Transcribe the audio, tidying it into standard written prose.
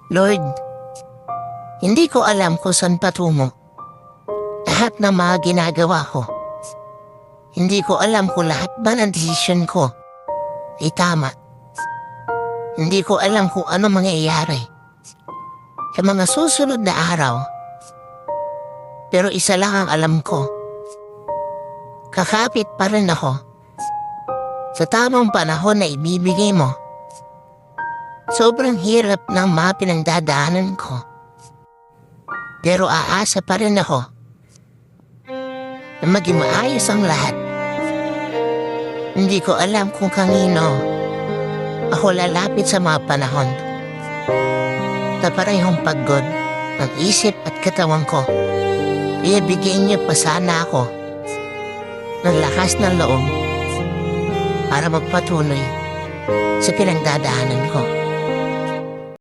Lord, hindi ko alam kung saan patungo. Lahat ng mga ginagawa ko. Hindi ko alam kung lahat ba ng desisyon ko ay tama. Hindi ko alam kung ano mangyayari sa mga susunod na araw. Pero isa lang ang alam ko. Kakapit pa rin ako sa tamang panahon na ibibigay mo. Sobrang hirap ng mga pinagdadaanan ko. Pero aasa pa rin ako na maging maayos ang lahat. Hindi ko alam kung kanino ako lalapit sa mga panahon na parehong pagod ang isip at katawan ko. Kaya bigyan niyo pa sana ako ng lakas ng loob para magpatuloy sa pinagdadaanan ko.